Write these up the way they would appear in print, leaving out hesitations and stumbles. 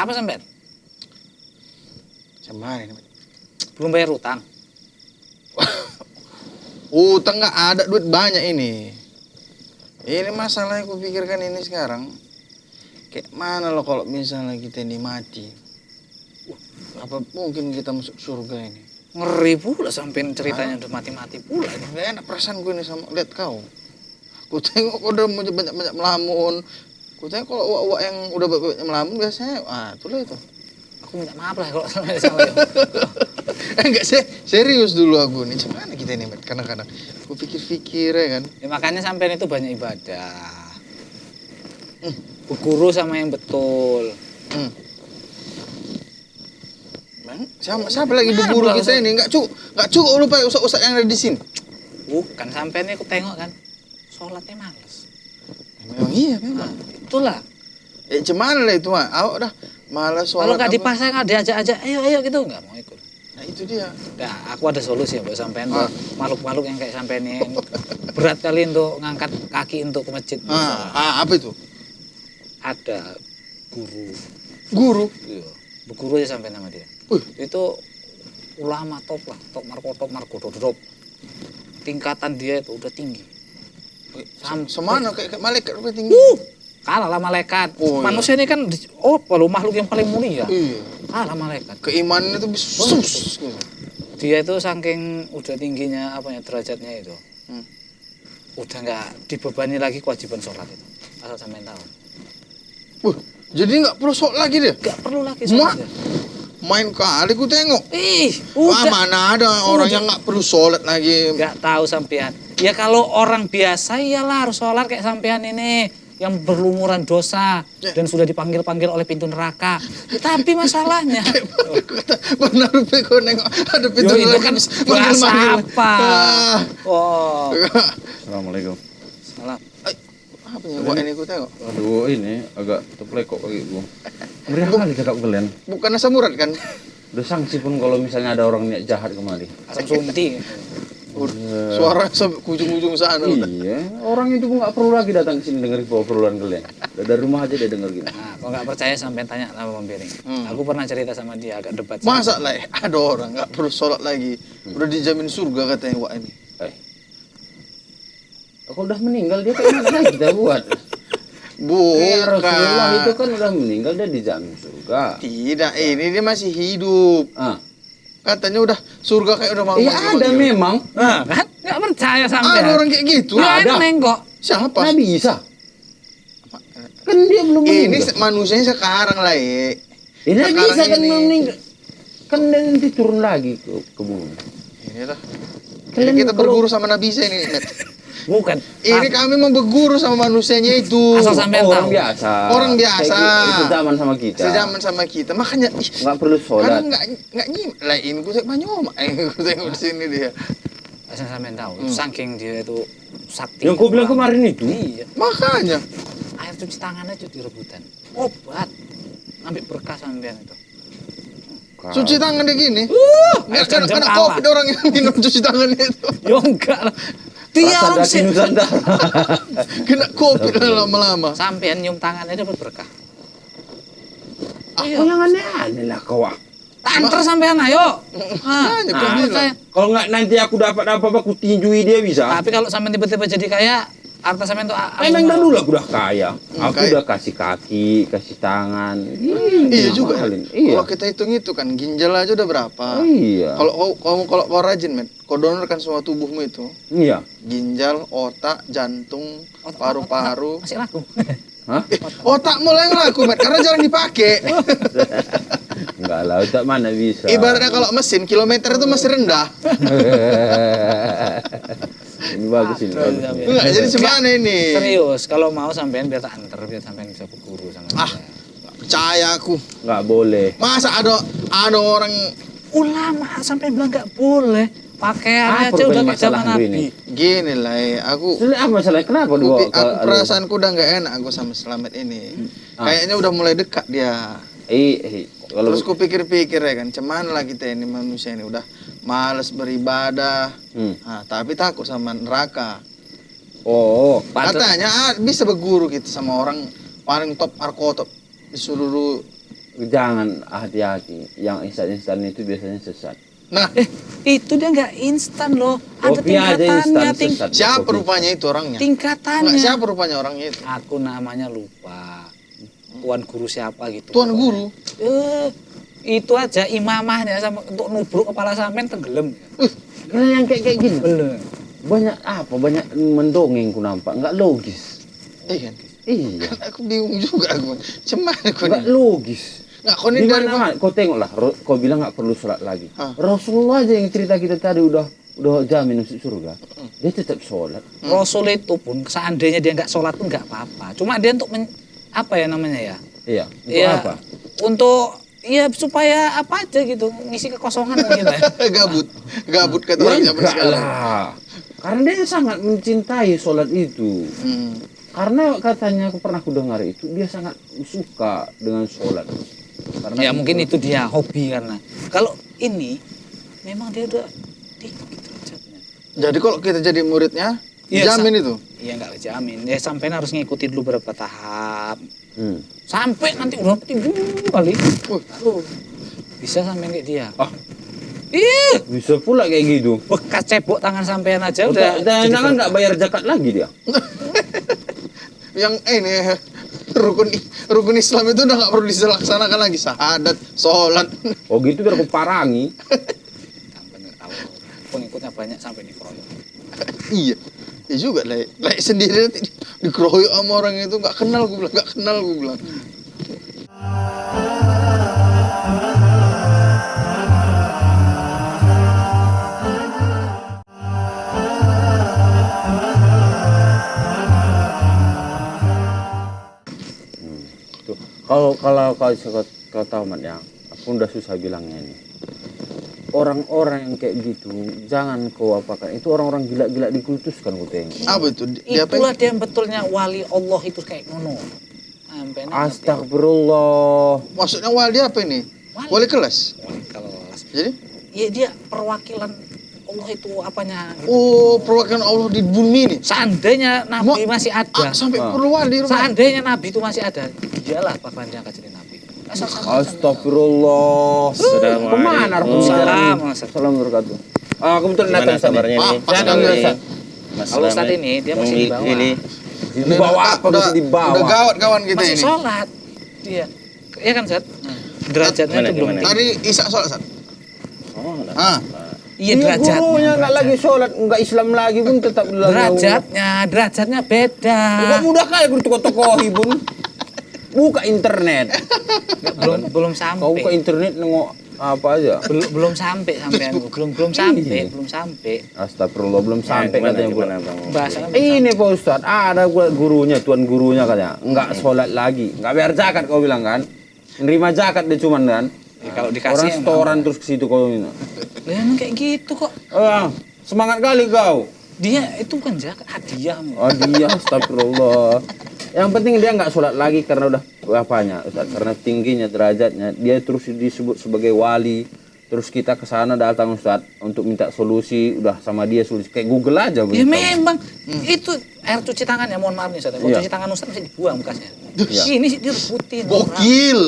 apa sampean? Cuman ini. Belum bayar utang. Utang nggak ada, duit banyak ini. Ini masalah yang kupikirkan ini sekarang. Kayak mana loh kalau misalnya kita ini mati? Apa mungkin kita masuk surga ini? Ngeri pula sampean ceritanya udah mati-mati pula ini. Gak enak perasaan gue nih sama lihat kau. Ku tengok kau udah banyak-banyak melamun. Ku tengok kalau uak-uak yang udah banyak melamun biasanya, itulah itu. Aku minta maaf lah kalau sampai salah. Enggak serius dulu aku nih. Gimana kita ini, kadang-kadang ku pikir-pikir ya kan. Ya makanya sampean itu banyak ibadah. Berguru sama yang betul. Siapa lagi berguru kita ini? Enggak cukup lupa ustaz-ustaz yang ada di sini. Bukan, sampean ini aku tengok kan. Sholatnya males. Memang iya, memang. Itulah. Cuman lah itu mah. Awak dah malas sholat. Kalau nggak dipaksa nggak diajak-ajak, ayo gitu nggak mau ikut. Nah itu dia. Nah, aku ada solusi ya buat sampean buat makhluk-makhluk yang kayak sampean ini berat kali untuk ngangkat kaki untuk ke masjid. Apa itu? Ada Guru. Iya. Berguru aja sampean sama dia. Itu ulama top lah, top marko. Tingkatan dia itu udah tinggi. Semana kayak malaikat udah tinggi. Kalah lah malaikat. Oh, manusia ini kan kalau makhluk yang paling mulia. Iya. Kalah malaikat. Keimanan itu bisa. Dia itu saking udah tingginya derajatnya itu. Udah nggak dibebani lagi kewajiban sholat itu. Asal sampean tahu. Jadi nggak perlu sholat lagi dia? Nggak perlu lagi sholat. Main kali ku tengok. Udah. Mana ada orang yang nggak perlu sholat lagi? Nggak tahu sampean. Ya kalau orang biasa iyalah harus sholat kayak sampean ini yang berlumuran dosa dan sudah dipanggil-panggil oleh pintu neraka. Tapi masalahnya benar kau nengok ada pintu neraka. Itu kan bahasa apa? Assalamualaikum. Salam. Apa yang buat ini ku tengok? Aduh, ini agak teplekok kaki gua. Meriah kali kakak kalian. Bukan asam urat kan? Udah sanksi pun kalau misalnya ada orang niat jahat kemari. Asam sunti. Suara sampai ujung-ujung sana. Iya, orang itu pun nggak perlu lagi datang ke sini dengerin obrolan kalian. Dari rumah aja dia denger gini. Nah, kalau nggak percaya sampai tanya sama Bang Piring. Aku pernah cerita sama dia agak debat. Masa lah ada orang nggak perlu sholat lagi, udah dijamin surga katanya wak ini. Kalau udah meninggal dia kayak mana lagi kita buat? Bukan. Rasulullah itu kan udah meninggal dia dijamin surga. Tidak, ini dia masih hidup. Katanya udah surga kayak udah mau. Iya ada memang. Nah, kan nggak percaya sampai. Ada orang kayak gitu. Ada nengok. Siapa? Nabi Isa. Kan dia belum meninggal. Ini manusianya sekarang lah Ini Nabi Isa kan meninggal. Kan dia nanti turun lagi ke bumi. Inilah. Jadi kita berguru sama Nabi Isa ini, Net. Bukan. Ini kami mau berguru sama manusianya itu. Asal sampean orang tahu. biasa. Orang biasa. Sejaman sama kita. Sejaman sama kita. Makanya nggak perlu sholat. Karena nggak nyimak. Lah ini gue tengok gue tengok di sini dia. Asal sampean tahu. Saking dia itu sakti. Yang kau bilang kemarin itu. Iya. Makanya. Air cuci tangan aja direbutan. Obat. Ambil berkah sampean itu. Cuci tangan dia gini. Nggak kena COVID orang yang minum cuci tangan itu. Ya enggak lah. Dia sih. Kena COVID lama-lama. Sampean nyium tangannya dapat berkah. Yang aneh-aneh lah kau. Antar sampean ayo. Kalau nggak nanti aku dapat apa-apa aku tinjui dia bisa. Tapi kalau sampean tiba-tiba jadi kaya, harta sampean tuh emang dari dulu aku udah kaya. Aku udah kasih kaki, kasih tangan. Iya juga. Iya. Kalau kita hitung itu kan ginjal aja udah berapa. Iya. Kalau kau rajin, men, kau donorkan semua tubuhmu itu. Iya. Ginjal, otak, jantung, paru-paru. Masih laku. Hah? Otak mulai laku, men, karena jarang dipakai. Enggak lah, otak mana bisa. Ibaratnya kalau mesin, kilometer itu masih rendah. Ini bagus ini. Enggak, jadi semana ini? Serius, kalau mau sampean biar tak antar, biar sampean bisa berguru sama saya. Nggak percaya aku. Nggak boleh. Masa ada orang ulama sampean bilang nggak boleh. Pakaiannya aja udah kayak zaman Nabi. Gini lah, aku. Apa masalahnya? Kenapa dua? Aku perasaanku udah nggak enak aku sama Selamat ini. Kayaknya udah mulai dekat dia. Terus ku pikir-pikir ya kan, cuman lah kita ini manusia ini udah malas beribadah, tapi takut sama neraka. Katanya bisa berguru gitu sama orang paling top arkotop di seluruh jangan hati-hati. Yang instan-instan itu biasanya sesat. Nah, Itu dia nggak instan loh. Ada Kopi aja tingkatannya, instan sesat. siapa Kopi. rupanya itu orangnya? tingkatannya. Nggak, siapa rupanya orangnya itu? Aku namanya lupa. Tuan guru siapa gitu. Tuan pokoknya. guru. Itu aja imamahnya sama untuk nubruk kepala sampean tenggelam. Karena yang kayak gini. Belum. Banyak mendongeng ku nampak, nggak logis. Iya kan? Iya, Kan aku bingung juga aku. Cuman aku nggak nih. logis. Nggak, kau Di ini dari mana kau tengoklah, kau bilang nggak perlu sholat lagi. Ah. Rasulullah aja yang cerita kita tadi udah jamin masuk surga. Dia tetap sholat. Rasul itu pun seandainya dia nggak sholat pun nggak apa-apa. Cuma dia untuk apa ya namanya ya? Iya. Untuk Ya, apa? Untuk ya supaya apa aja gitu ngisi kekosongan mungkin ya. gabut kata Ya orang zaman enggak sekarang. lah. Karena dia sangat mencintai sholat itu. Karena katanya aku pernah dengar itu dia sangat suka dengan sholat. Karena Ya mungkin itu dia hobi karena kalau ini memang dia udah tinggi derajatnya. Jadi kalau kita jadi muridnya, Iya, jamin itu. Iya nggak jamin. Ya sampai harus ngikutin dulu beberapa tahap. Hmm. Sampai nanti udah tinggi kali. Wah, Bisa sampai kayak dia. Ah. Ih, Bisa pula kayak gitu. bekas cebok tangan sampean aja udah. Dan jadi jangan nggak bayar zakat lagi dia. yang ini rukun Islam itu udah nggak perlu dilaksanakan lagi, syahadat, sholat. Oh gitu biar aku parangi. Sampai nggak tahu. Pengikutnya banyak sampai dikeroyok. Iya, ya juga lah. Lah sendiri nanti dikeroyok sama orang itu nggak kenal gue bilang, nggak kenal gue bilang. Tuh. Kalau kau tahu Mat ya, aku udah susah bilangnya ini. Orang-orang yang kayak gitu jangan kau apakan. Itu orang-orang gila-gila dikutuskan ku tengok. Apa itu? Dia apa? Itulah dia yang betulnya wali Allah itu kayak ngono. Sampai Astagfirullah. Maksudnya wali apa ini? Wali kelas. Wali kelas. Jadi? Ya dia perwakilan Allah itu apanya? Gitu. Oh, perwakilan Allah di bumi ini. Seandainya Nabi masih ada. Sampai perlu wali. Seandainya Nabi itu masih ada, dialah bakalan diangkat jadi Nabi. Asal Astagfirullah. Kemana aku bicara ini? Assalamualaikum warahmatullahi wabarakatuh. Kebetulan datang kabarnya Ah, nih? pas Saya sekali. Ustaz. Mas Kalau Ustadz Slamet ini dia masih di bawah. Ini Di bawah apa udah, masih di bawah? Udah gawat kawan kita Masih ini. sholat. Iya. Iya kan, Zat? Derajatnya Gimana, itu belum gimana? tinggi. Tadi Isa sholat, Sat. oh, enggak. Ah, Iya, Iya, derajatnya. gurunya nggak derajat. lagi sholat, nggak Islam lagi pun tetap Derajatnya beda. Kok mudah kali aku toko-tokohi bun. Buka internet. Nggak, belum Kau buka sampai. internet nengok apa aja. Belum sampai sampean. Belum sampai. Astagfirullah belum sampai Gimana, katanya gimana, Bang. Bang? Bahasanya belum Ini Pak Ustadz, ada gurunya, tuan gurunya katanya, nggak sholat lagi, nggak bayar zakat kau bilang kan, nerima zakat dia cuman kan, sampai. Kalau dikasih orang yang setoran terus ke situ kau ini. Lah emang kayak gitu kok. Semangat kali kau. Dia itu kan zakat hadiah. Oh dia, astagfirullah. Yang penting dia nggak sholat lagi karena udah apanya, Ustaz, karena tingginya derajatnya, dia terus disebut sebagai wali. Terus kita ke sana datang Ustaz untuk minta solusi, udah sama dia solusi kayak Google aja. Ya memang itu air cuci tangan ya, mohon maaf nih Ustaz. Kalau Iya. cuci tangan Ustaz mesti dibuang bekasnya. Iya. Ini sih direbutin. gokil.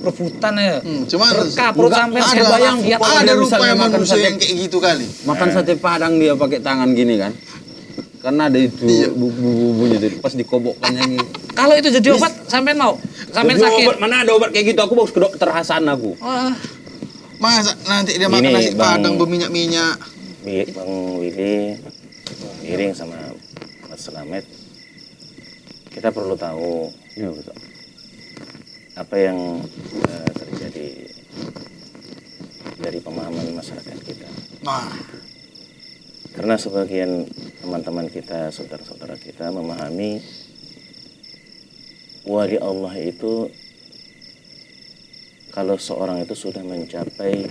Rebutan ya. Cuma Berkah perut Enggak, sampai ada saya bayang, bayang kalau ada dia rupanya misalnya makan manusia sate- yang kayak gitu kali. Makan sate padang dia pakai tangan gini kan. Karena ada itu bumbu-bumbunya itu pas dikobokkannya ini. Kalau itu jadi obat sampean mau? Sampean Jadi sakit. obat, mana ada obat kayak gitu? Aku bawa ke dokter Hasan aku. Wah, Masa nanti dia makan Gini, nasi Bang. padang berminyak-minyak. Bang Willy, Bang Iring sama Mas Slamet, kita perlu tahu Iya betul. apa yang terjadi dari pemahaman masyarakat kita. Nah, Karena sebagian teman-teman kita, saudara-saudara kita memahami wali Allah itu kalau seorang itu sudah mencapai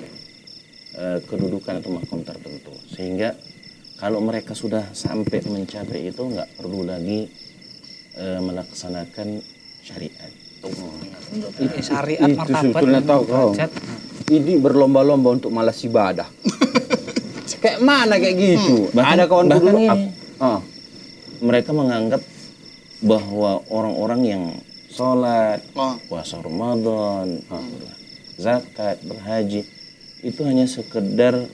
kedudukan atau makom tertentu, sehingga kalau mereka sudah sampai mencapai itu nggak perlu lagi melaksanakan syariat. ini syariat Itu martabat sebetulnya tahu kau. derajat. Ini berlomba-lomba untuk malas ibadah. Kayak mana kayak gitu? Bahkan- Ada kawan bahkan dulu. ini. Ah. Mereka menganggap bahwa orang-orang yang sholat, Oh. puasa Ramadan, zakat, berhaji, itu hanya sekedar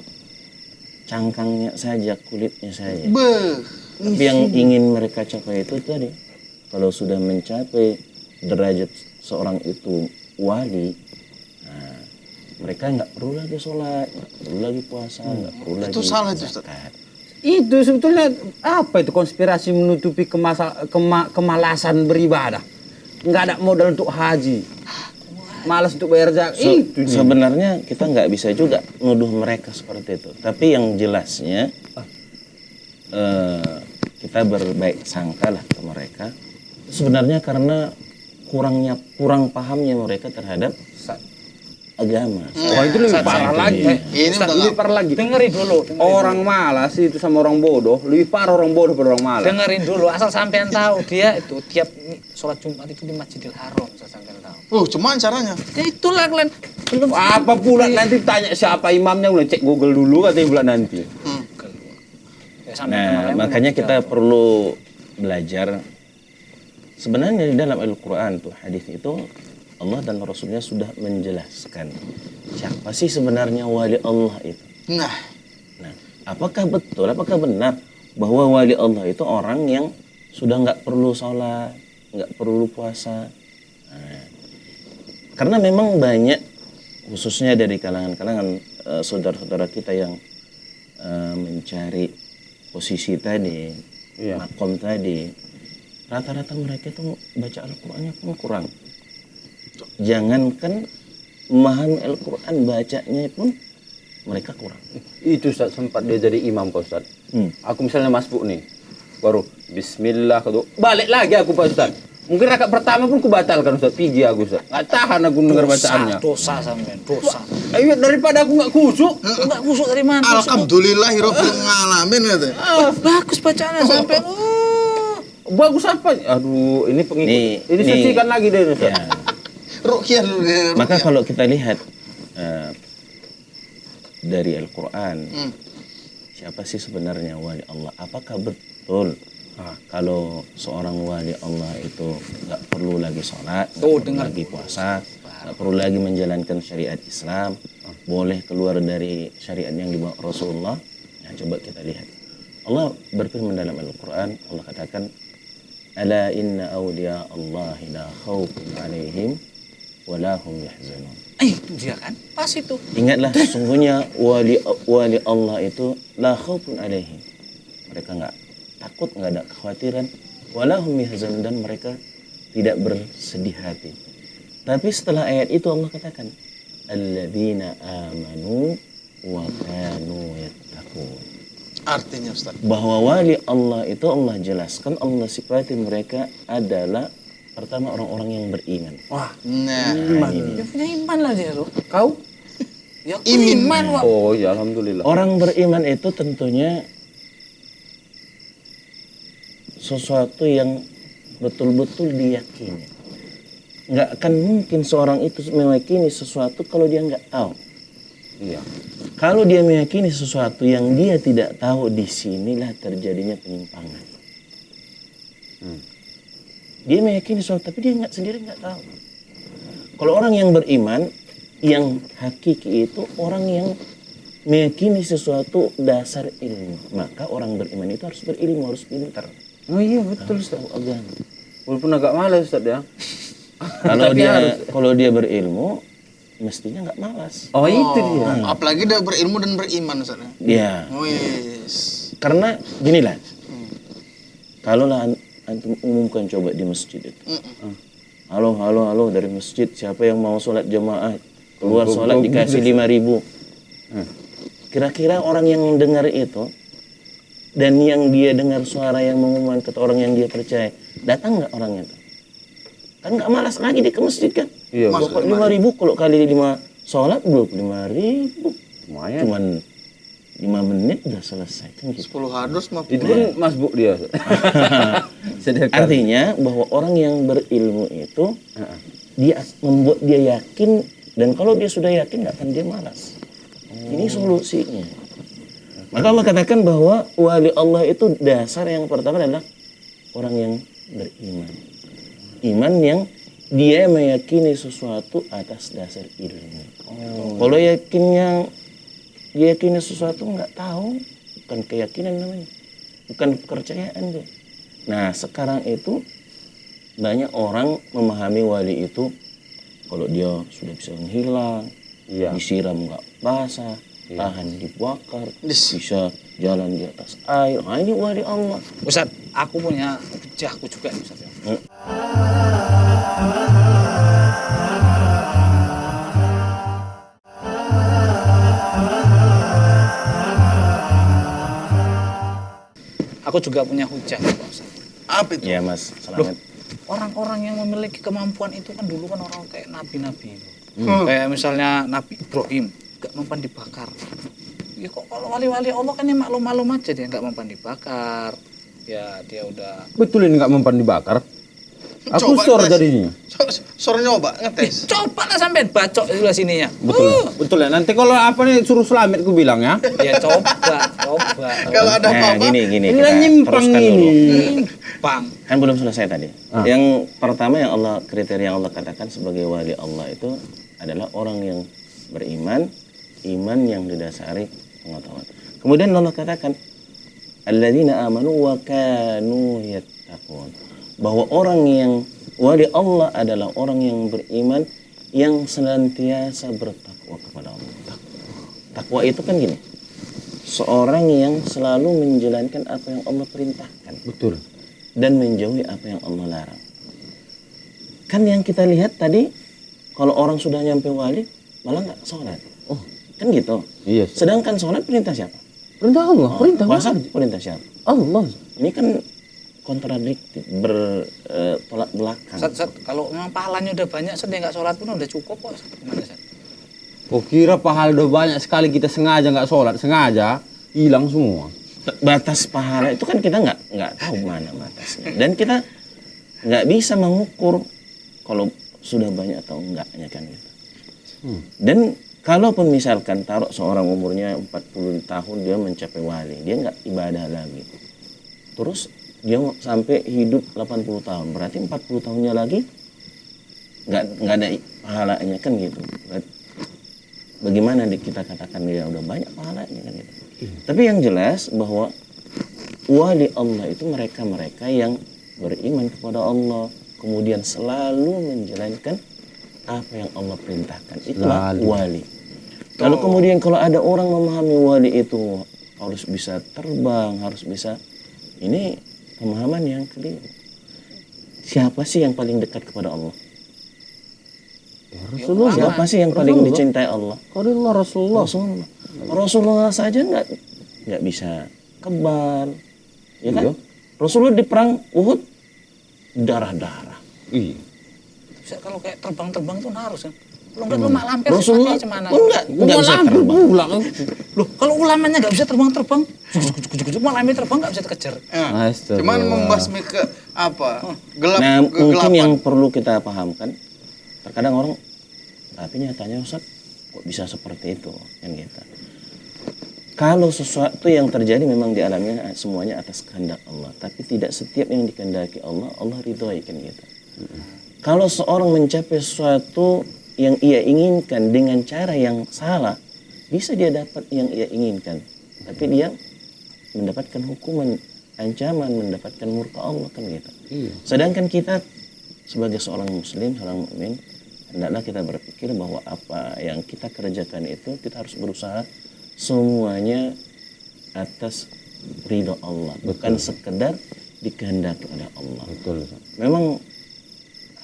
cangkangnya saja, kulitnya saja. Beh. Tapi yang ingin mereka capai itu tadi, kalau sudah mencapai derajat seorang itu wali, nah, mereka nggak perlu lagi sholat, nggak perlu lagi puasa, nggak perlu lagi Itu salah itu, Ustaz. zakat. Itu sebetulnya apa itu konspirasi menutupi kemalasan beribadah. Nggak ada modal untuk haji. Malas untuk bayar zakat. Itu nih. Sebenarnya kita nggak bisa juga nuduh mereka seperti itu. Tapi yang jelasnya kita berbaik sangka lah ke mereka. Sebenarnya karena kurang pahamnya mereka terhadap agama. Wah itu lebih parah lagi. Ini Ustaz, udah lebih parah lagi. Dengerin dulu. Orang malas itu sama orang bodoh, lebih parah orang bodoh pada orang malas. Dengerin dulu, asal sampean tahu dia itu tiap sholat Jumat itu di Masjidil Haram, asal sampean tahu. Cuman caranya. Ya itulah kalian belum Apa pula nanti tanya siapa imamnya, udah cek Google dulu katanya pula nanti. Ya, sampean Nah, kemarin makanya udah kita perlu belajar. Sebenarnya di dalam Al-Quran tuh hadis itu Allah dan Rasulnya sudah menjelaskan siapa sih sebenarnya wali Allah itu. Nah, Nah, apakah betul, apakah benar bahwa wali Allah itu orang yang sudah nggak perlu sholat, nggak perlu puasa? Nah, karena memang banyak, khususnya dari kalangan-kalangan saudara-saudara kita yang mencari posisi tadi, Iya. makom tadi, rata-rata mereka itu baca Al-Qur'annya pun kurang. Jangankan memahami Al-Quran, bacanya pun mereka kurang. Itu Ustaz, sempat dia jadi imam Pak Ustaz. Aku misalnya masbuk nih, baru Bismillah, balik lagi aku Pak Ustaz. Mungkin rakaat pertama pun kubatalkan Ustaz, pergi aku Ustaz. Nggak tahan aku dengar bacaannya. dosa sampean, dosa. Ayo daripada aku nggak kusuk. Enggak kusuk dari mana? alhamdulillahirabbil alamin katanya. Bagus bacaannya sampean. Bagus apa? Aduh, ini pengikut. Ini sucikan lagi deh Ustaz. Ya. Ruqyah dulu deh. Maka kalau kita lihat dari Al-Quran, siapa sih sebenarnya wali Allah? Apakah betul kalau seorang wali Allah itu nggak perlu lagi sholat, nggak perlu lagi puasa, nggak perlu lagi menjalankan syariat Islam, boleh keluar dari syariat yang dibawa Rasulullah? Nah, coba kita lihat. Allah berfirman dalam Al-Quran, Allah katakan, "Ala inna awliya Allahi la khawfun alaihim wala hum yahzanun." Itu dia kan, pas itu. Ingatlah, sesungguhnya wali Allah itu la khaufun alaihim. Mereka nggak takut, nggak ada kekhawatiran, wala hum yahzanun, dan mereka tidak bersedih hati. Tapi setelah ayat itu Allah katakan, alladzina amanu wa kanu yattaqun. Artinya Ustaz. Bahwa wali Allah itu Allah jelaskan, Allah sifati mereka adalah pertama orang-orang yang beriman. Wah, Nah, dia punya iman lah dia tuh. Kau? Ya iman, Wak. Oh ya alhamdulillah. Orang beriman itu tentunya sesuatu yang betul-betul diyakini. Nggak akan mungkin seorang itu meyakini sesuatu kalau dia nggak tahu. Iya. Kalau dia meyakini sesuatu yang dia tidak tahu, disinilah terjadinya penyimpangan. Dia meyakini sesuatu tapi dia sendiri nggak tahu. Kalau orang yang beriman, yang hakiki itu orang yang meyakini sesuatu dasar ilmu. Maka orang beriman itu harus berilmu, harus pintar. Oh iya betul Harus tahu agama. Walaupun agak malas Ustaz ya. Kalau dia berilmu, mestinya nggak malas. Oh itu dia. apalagi dia berilmu dan beriman Ustaz. Ya, Wis. karena ginilah. Kalau lah antum umumkan coba di masjid itu. Halo dari masjid, siapa yang mau sholat jamaah? Keluar sholat dikasih 5.000. Kira-kira orang yang dengar itu dan yang dia dengar suara yang mengumumkan kata orang yang dia percaya, datang nggak orangnya itu? Kan nggak malas lagi dia ke masjid kan? Iya. 5.000 kalau kali 5 sholat 25.000. Lumayan. Cuman 5 menit udah selesai kan gitu. 10 hadus mah. Itu pun masbuk dia. Sedekah. Artinya bahwa orang yang berilmu itu dia membuat dia yakin, dan kalau dia sudah yakin nggak akan dia malas. Ini solusinya. Maka Allah katakan bahwa wali Allah itu dasar yang pertama adalah orang yang beriman. Iman yang dia meyakini sesuatu atas dasar ilmu. Kalau dia yakini sesuatu nggak tahu, bukan keyakinan namanya, bukan kepercayaan dia. Nah sekarang itu banyak orang memahami wali itu kalau dia sudah bisa menghilang, disiram nggak basah, tahan dibakar, bisa jalan di atas air. Nah ini wali Allah. Ustaz, aku punya hujahku juga nih Ustaz. Aku juga punya hujah Pak Ustaz. Apa itu? Ya Mas, selamat. Orang-orang yang memiliki kemampuan itu kan dulu kan orang kayak nabi-nabi itu. Kayak misalnya Nabi Ibrahim gak mempan dibakar. Ya kok kalau wali-wali Allah kan ya maklum-maklum aja dia gak mempan dibakar. Ya dia udah Betul ini nggak mempan dibakar. Aku Coba sor tes. jadinya. Suruh nyoba ngetes. coba lah sampean bacok di sebelah sininya. Betul ya. Nanti kalau apa nih suruh Slamet ku bilang ya. Ya coba. Kalau ada Nah, apa-apa, gini Ini kita nyimpang teruskan dulu. ini. Bang. Kan belum selesai tadi. Yang pertama yang kriteria yang Allah katakan sebagai wali Allah itu adalah orang yang beriman, iman yang didasari pengetahuan. Kemudian Allah katakan alladzina amanu wa kanu yattaqun. Bahwa orang yang wali Allah adalah orang yang beriman yang senantiasa bertakwa kepada Allah. Takwa itu kan gini. Seorang yang selalu menjalankan apa yang Allah perintahkan. Betul. Dan menjauhi apa yang Allah larang. Kan yang kita lihat tadi, kalau orang sudah nyampe wali, malah nggak sholat. Oh, kan gitu. Iya. Sedangkan sholat perintah siapa? Perintah Allah. Perintah Puasa Allah. perintah siapa? Allah. Ini kan kontradiktif, bertolak belakang. Ustaz, kalau memang pahalanya udah banyak, Ustaz, dia nggak sholat pun udah cukup kok. Ustaz. Gimana, Ustaz? Kok kira pahala udah banyak sekali kita sengaja nggak sholat, sengaja hilang semua. Batas pahala itu kan kita nggak tahu mana batasnya. Dan kita nggak bisa mengukur kalau sudah banyak atau enggaknya kan gitu. Dan kalaupun misalkan taruh seorang umurnya 40 tahun dia mencapai wali, dia nggak ibadah lagi. Terus dia sampai hidup 80 tahun, berarti 40 tahunnya lagi nggak ada pahalanya kan gitu. Bagaimana kita katakan dia udah banyak pahalanya kan gitu. Tapi yang jelas bahwa wali Allah itu mereka yang beriman kepada Allah, kemudian selalu menjalankan apa yang Allah perintahkan. Itulah wali. Lalu kemudian kalau ada orang memahami wali itu harus bisa terbang, harus bisa, ini pemahaman yang keliru. Siapa sih yang paling dekat kepada Allah? Rasulullah. Siapa sih yang paling dicintai Allah? Rasulullah. Rasulullah saja nggak bisa kebal, ya kan? Rasulullah di perang Uhud darah-darah. Iya. Ustaz, kalau kayak terbang-terbang tuh harus kan. Kalau nggak lu mak lampir Rasulullah cemana. pun nggak bisa terbang. Loh, kalau ulamanya nggak bisa terbang-terbang, malamnya terbang nggak bisa dikejar. Astagfirullah. Cuman membasmi ke apa? Gelap, Nah, mungkin kegelapan. yang perlu kita pahamkan, terkadang orang, tapi nyatanya Ustaz, kok bisa seperti itu, kan gitu. Kalau sesuatu yang terjadi memang dialaminya semuanya atas kehendak Allah, tapi tidak setiap yang dikehendaki Allah, Allah ridhoi kan gitu. Kalau seorang mencapai sesuatu yang ia inginkan dengan cara yang salah, bisa dia dapat yang ia inginkan, tapi dia mendapatkan hukuman, ancaman, mendapatkan murka Allah kan gitu. Sedangkan kita sebagai seorang muslim, seorang mukmin, hendaklah kita berpikir bahwa apa yang kita kerjakan itu kita harus berusaha semuanya atas ridho Allah, bukan sekedar dikehendaki oleh Allah. Betul. Memang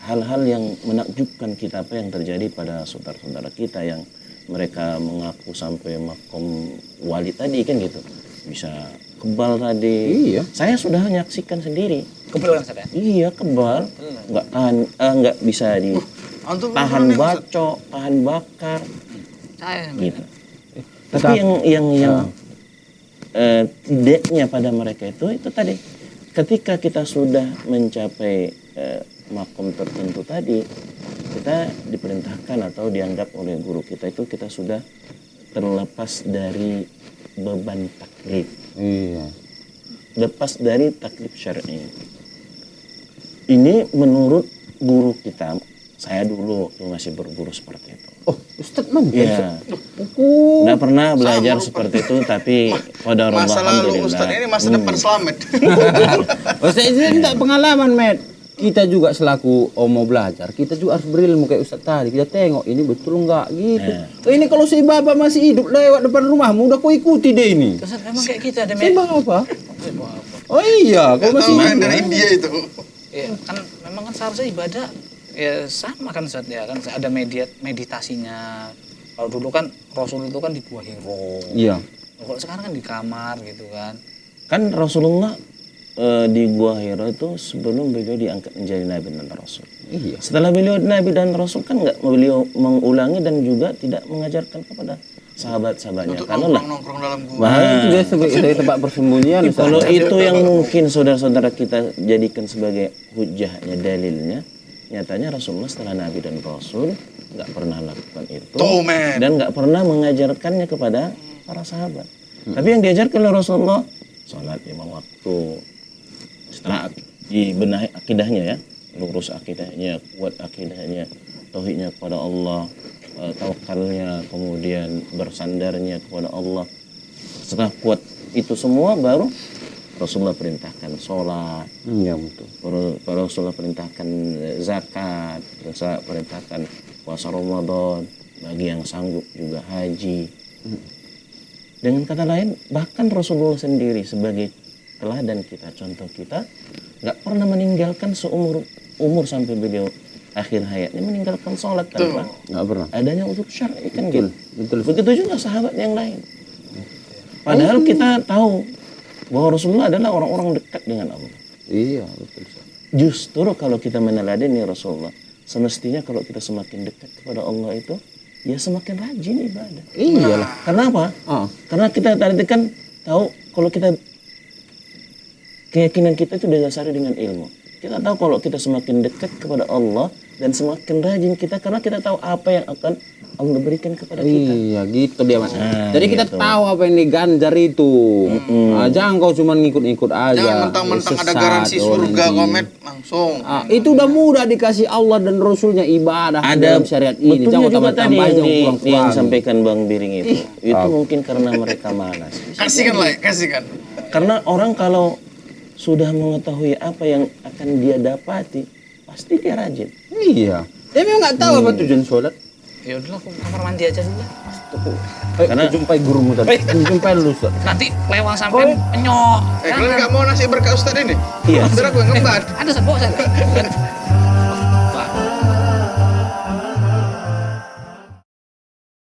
hal-hal yang menakjubkan kita apa yang terjadi pada saudara-saudara kita yang mereka mengaku sampai makom wali tadi kan gitu, bisa kebal tadi. Iya. Saya sudah menyaksikan sendiri. Kebal kan Ustaz ya? Iya kebal, nggak tahan, nggak bisa Antum tahan pernah nih, Ustaz? bacok, tahan bakar, Saya gitu. Tapi yang tidaknya pada mereka itu tadi, ketika kita sudah mencapai makom tertentu tadi, kita diperintahkan atau dianggap oleh guru kita itu kita sudah terlepas dari beban taklif, Iya. lepas dari taklif syar'i. Ini menurut guru kita Saya dulu waktu masih berguru seperti itu. Oh, Ustaz mana? Iya. Oh, Nggak pernah belajar seperti itu, tapi qadarullah Masa lalu alhamdulillah. Ustaz, ini masa depan selamat. Ustaz ini tidak pengalaman, Met. Kita juga selaku mau belajar, kita juga harus berilmu kayak Ustaz tadi. Kita tengok ini betul enggak gitu. Ini kalau si Bapak masih hidup lewat depan rumahmu, udah kau ikuti deh ini. Ustaz, memang kayak kita ada Si Bapak. Oh iya, kau masih Tahu kan hidup. dari India itu. ya, kan memang kan seharusnya ibadah ya sama kan Ustaz ya kan ada meditasinya. Kalau dulu kan Rasul itu kan di Gua Hiro. Iya. Kalau sekarang kan di kamar gitu kan. Kan Rasulullah di Gua Hira itu sebelum beliau diangkat menjadi Nabi dan Rasul. Iya. Setelah beliau Nabi dan Rasul kan nggak beliau mengulangi dan juga tidak mengajarkan kepada sahabat-sahabatnya. Untuk Karena lah, nongkrong dalam gua. Nah, itu dia sebagai tempat persembunyian. Ustaz. kalau itu yang mungkin saudara-saudara kita jadikan sebagai hujahnya, dalilnya, nyatanya Rasulullah setelah Nabi dan Rasul nggak pernah lakukan itu Tuh, men. dan nggak pernah mengajarkannya kepada para sahabat. Tapi yang diajarkan oleh Rasulullah, sholat 5 waktu, setelah dibenahi akidahnya ya, lurus akidahnya, kuat akidahnya, tauhidnya kepada Allah, tawakalnya, kemudian bersandarnya kepada Allah. Setelah kuat itu semua baru Rasulullah perintahkan sholat, Iya betul. baru Rasulullah perintahkan zakat, Rasulullah perintahkan puasa Ramadan, bagi yang sanggup juga haji. Dengan kata lain, bahkan Rasulullah sendiri sebagai teladan kita, contoh kita, nggak pernah meninggalkan seumur umur sampai beliau akhir hayatnya meninggalkan sholat tanpa Nggak pernah. adanya uzur syar'i kan gitu. Betul. Begitu juga sahabat yang lain. Padahal kita tahu bahwa Rasulullah adalah orang-orang dekat dengan Allah. Iya betul. Justru kalau kita meneladani Rasulullah, semestinya kalau kita semakin dekat kepada Allah itu, ya semakin rajin ibadah. Iyalah. Kenapa? Ah. Karena kita tadi kan tahu kalau kita keyakinan kita itu didasari dengan ilmu. Kita tahu kalau kita semakin dekat kepada Allah dan semakin rajin kita karena kita tahu apa yang akan Allah berikan kepada kita. Iya gitu dia Mas. Nah, Jadi kita gitu. tahu apa yang diganjar itu. Jangan kau cuma ngikut-ngikut aja. Jangan mentang-mentang ada Sesat, garansi surga orang komet langsung. Itu udah mudah dikasih Allah dan Rasulnya ibadah dalam syariat ini. Betulnya Jangan juga tadi tambah-tambah yang, jangan kurang-kurang. yang sampaikan Bang Biring itu mungkin karena mereka malas. Kasihkan lah, kasihkan. Karena orang kalau sudah mengetahui apa yang akan dia dapati, pasti dia rajin. Iya. Dia memang nggak tahu apa tujuan sholat. Ya udahlah aku kamar mandi aja dulu lah. Karena jumpai gurumu tadi. Jumpai lu Ustaz. Nanti lewat sampai penyok. Kalian nggak mau nasi berkah Ustaz ini? Iya. Biar aku yang ngembat. Ada sebok saya.